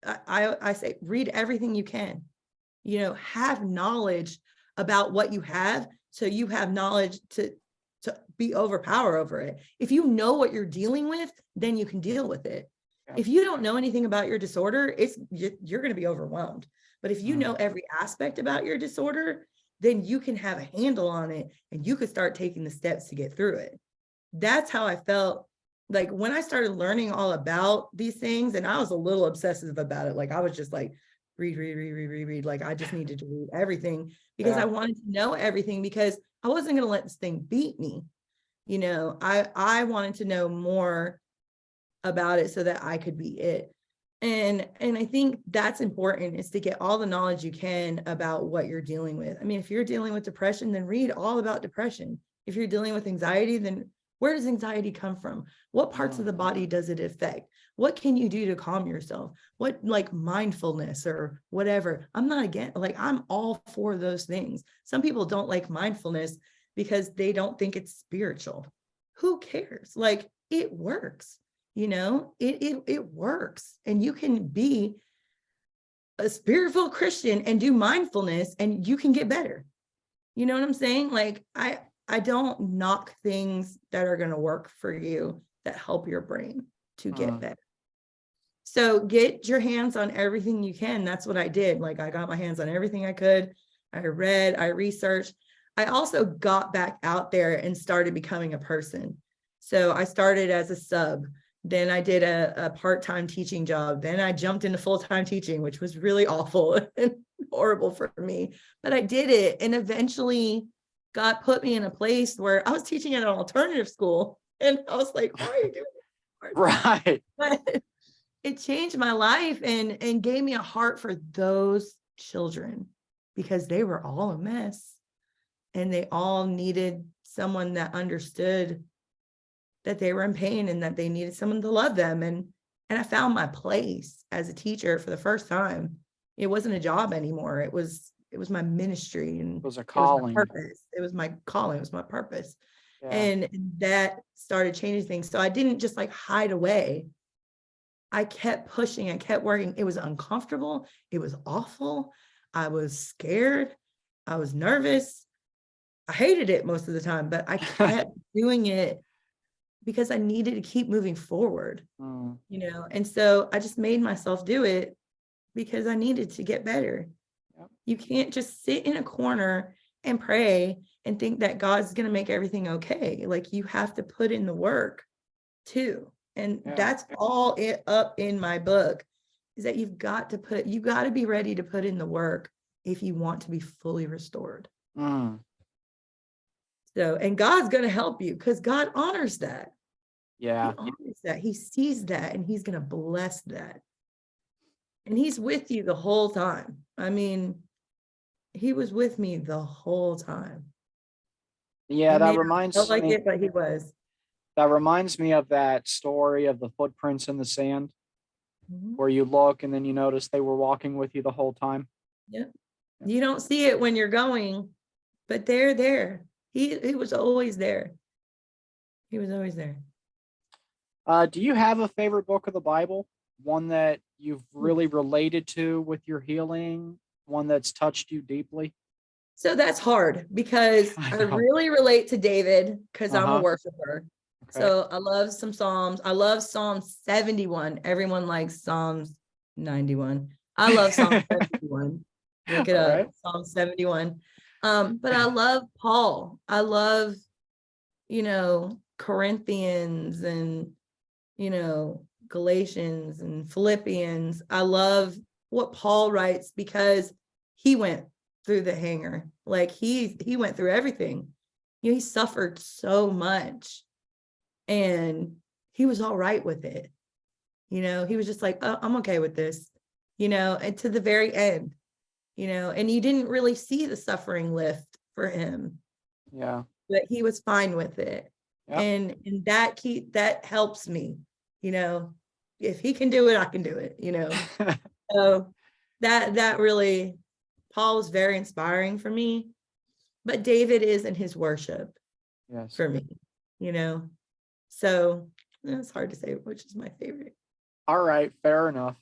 Speaker 2: I say, read everything you can, have knowledge about what you have. So you have knowledge to be overpower over it. If you know what you're dealing with, then you can deal with it. Yeah. If you don't know anything about your disorder, you're going to be overwhelmed. But if you know every aspect about your disorder, then you can have a handle on it, and you could start taking the steps to get through it. That's how I felt like when I started learning all about these things. And I was a little obsessive about it. Like I was just like, read. Like I just needed to read everything, because I wanted to know everything, because I wasn't going to let this thing beat me. I wanted to know more about it so that I could be it. And I think that's important, is to get all the knowledge you can about what you're dealing with. I mean, if you're dealing with depression, then read all about depression. If you're dealing with anxiety, then where does anxiety come from? What parts of the body does it affect? What can you do to calm yourself? What, like mindfulness or whatever? I'm not against, like, I'm all for those things. Some people don't like mindfulness because they don't think it's spiritual. Who cares? Like, it works, it works. And you can be a spiritual Christian and do mindfulness, and you can get better. You know what I'm saying? Like, I don't knock things that are going to work for you, that help your brain to get better. So get your hands on everything you can. That's what I did. Like I got my hands on everything I could. I read, I researched. I also got back out there and started becoming a person. So I started as a sub. Then I did a part-time teaching job. Then I jumped into full-time teaching, which was really awful and horrible for me. But I did it. And eventually God put me in a place where I was teaching at an alternative school. And I was like, why are you doing this?
Speaker 1: Right.
Speaker 2: But it changed my life and gave me a heart for those children, because they were all a mess. and they all needed someone that understood that they were in pain and that they needed someone to love them. And I found my place as a teacher for the first time. It wasn't a job anymore. It was my ministry, and
Speaker 1: It was a
Speaker 2: it was my
Speaker 1: calling.
Speaker 2: purpose. It was my calling. It was my purpose.
Speaker 1: Yeah.
Speaker 2: And that started changing things. So I didn't just like hide away. I kept pushing. I kept working. It was uncomfortable. It was awful. I was scared. I was nervous. I hated it most of the time, but I kept doing it because I needed to keep moving forward, you know? And so I just made myself do it because I needed to get better.
Speaker 1: Yep.
Speaker 2: You can't just sit in a corner and pray and think that God's going to make everything okay. Like, you have to put in the work too. And that's all up in my book, is that you got to be ready to put in the work if you want to be fully restored. So, and God's going to help you because God honors that.
Speaker 1: Yeah.
Speaker 2: He honors that. He sees that, and he's going to bless that. And he's with you the whole time. I mean, he was with me the whole time.
Speaker 1: Yeah, that reminds
Speaker 2: felt like
Speaker 1: me.
Speaker 2: it, but he was.
Speaker 1: That reminds me of that story of the footprints in the sand, where you look and then you notice they were walking with you the whole time.
Speaker 2: Yeah. You don't see it when you're going, but they're there. He was always there. He was always there.
Speaker 1: Do you have a favorite book of the Bible? One that you've really related to with your healing? One that's touched you deeply?
Speaker 2: So that's hard because I really relate to David because I'm a worshiper. Okay. So I love some Psalms. I love Psalm 71. Everyone likes Psalms 91. I love Psalm 71. Look it up. Right. Psalm 71. But I love Paul. I love, Corinthians and, Galatians and Philippians. I love what Paul writes because he went through the hanger. Like he went through everything. He suffered so much and he was all right with it. He was just like, oh, I'm okay with this, and to the very end, and you didn't really see the suffering lift for him. Yeah. But he was fine with it. Yep. And that helps me, if he can do it, I can do it, So that really, Paul was very inspiring for me, but David is in his worship. Yes. For me, so it's hard to say which is my favorite. All right. Fair enough.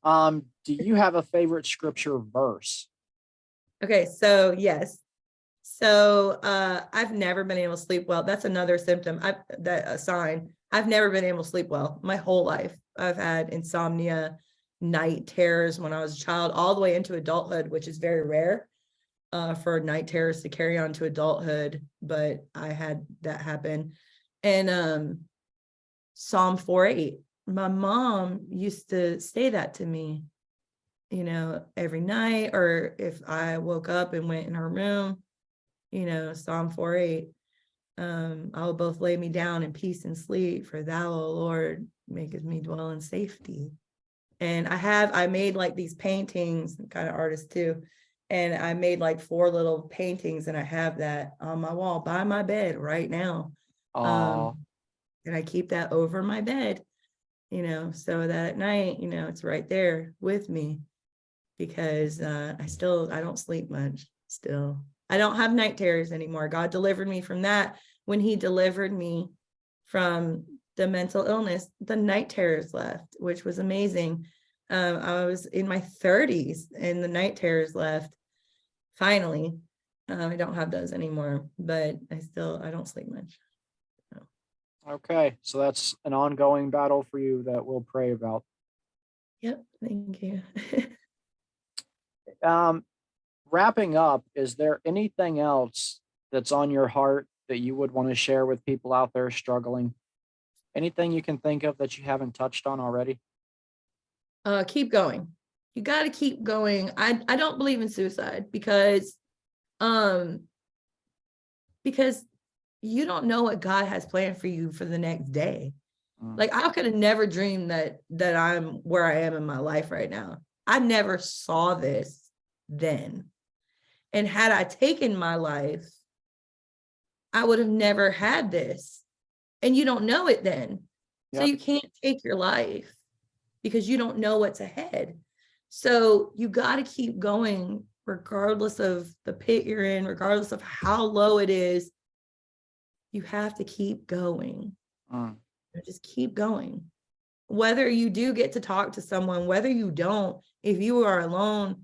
Speaker 2: Do you have a favorite scripture verse? Okay. So yes. So, I've never been able to sleep well. That's another symptom. A sign. I've never been able to sleep well my whole life. I've had insomnia, night terrors when I was a child, all the way into adulthood, which is very rare, for night terrors to carry on to adulthood. But I had that happen. And, Psalm 4:8, my mom used to say that to me, every night, or if I woke up and went in her room, Psalm 4:8, I will both lay me down in peace and sleep, for thou, O Lord, maketh me dwell in safety. And I made like these paintings, I'm kind of artist too. And I made like 4 little paintings, and I have that on my wall by my bed right now. And I keep that over my bed, so that at night, it's right there with me, because I don't sleep much still. I don't have night terrors anymore. God delivered me from that. When he delivered me from the mental illness, the night terrors left, which was amazing. I was in my 30s and the night terrors left. Finally, I don't have those anymore, but I don't sleep much. So. Okay. So that's an ongoing battle for you that we'll pray about. Yep. Thank you. Wrapping up, is there anything else that's on your heart that you would want to share with people out there struggling? Anything you can think of that you haven't touched on already? Keep going. You got to keep going. I don't believe in suicide because you don't know what God has planned for you for the next day. Like I could have never dreamed that I'm where I am in my life right now. I never saw this then. And had I taken my life I would have never had this. And you don't know it then. So
Speaker 1: Yep.
Speaker 2: you can't take your life because you don't know what's ahead. So you got to keep going regardless of the pit you're in, regardless of how low it is. You have to keep going. Just keep going. Whether you do get to talk to someone, whether you don't, if you are alone,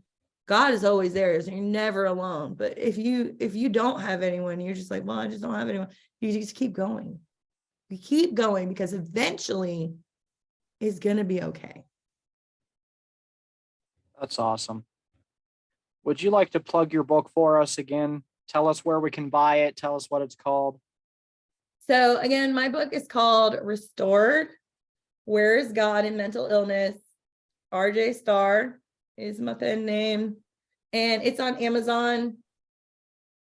Speaker 2: God is always there. So you're never alone. But if you don't have anyone, you're just like, well, I just don't have anyone. You just keep going. You keep going because eventually it's going to be okay.
Speaker 1: That's awesome. Would you like to plug your book for us again? Tell us where we can buy it. Tell us what it's called.
Speaker 2: So again, my book is called Restored. Where is God in Mental Illness? RJ Starr is my pen name. And it's on Amazon.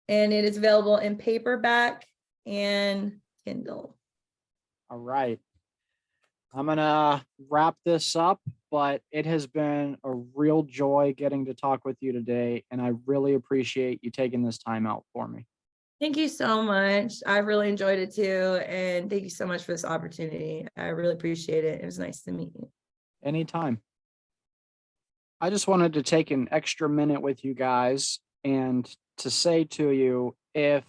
Speaker 2: And it is available in paperback and Kindle.
Speaker 1: All right. I'm going to wrap this up, but it has been a real joy getting to talk with you today. And I really appreciate you taking this time out for me.
Speaker 2: Thank you so much. I really enjoyed it too. And thank you so much for this opportunity. I really appreciate it. It was nice to meet you.
Speaker 1: Anytime. I just wanted to take an extra minute with you guys and to say to you, if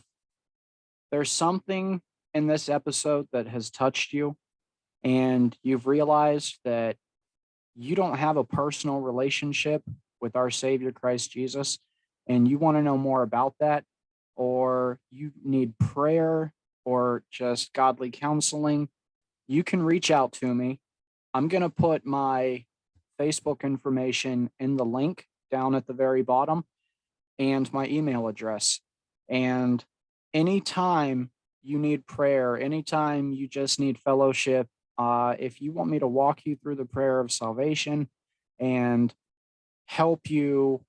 Speaker 1: there's something in this episode that has touched you and you've realized that you don't have a personal relationship with our Savior Christ Jesus, and you want to know more about that, or you need prayer or just godly counseling, you can reach out to me. I'm going to put my Facebook information in the link down at the very bottom and my email address. And anytime you need prayer, anytime you just need fellowship, if you want me to walk you through the prayer of salvation and help you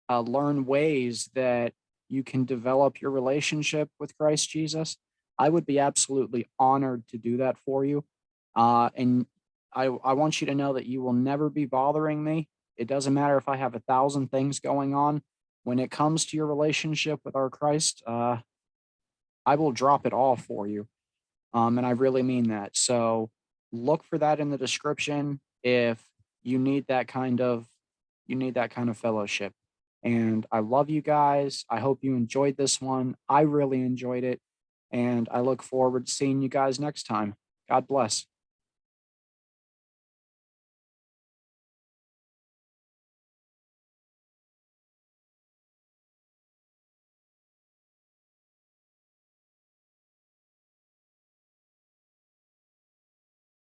Speaker 1: learn ways that you can develop your relationship with Christ Jesus, I would be absolutely honored to do that for you. And I want you to know that you will never be bothering me. It doesn't matter if I have 1,000 things going on. When it comes to your relationship with our Christ, I will drop it all for you. And I really mean that. So look for that in the description if you need that kind of fellowship. And I love you guys. I hope you enjoyed this one. I really enjoyed it. And I look forward to seeing you guys next time. God bless.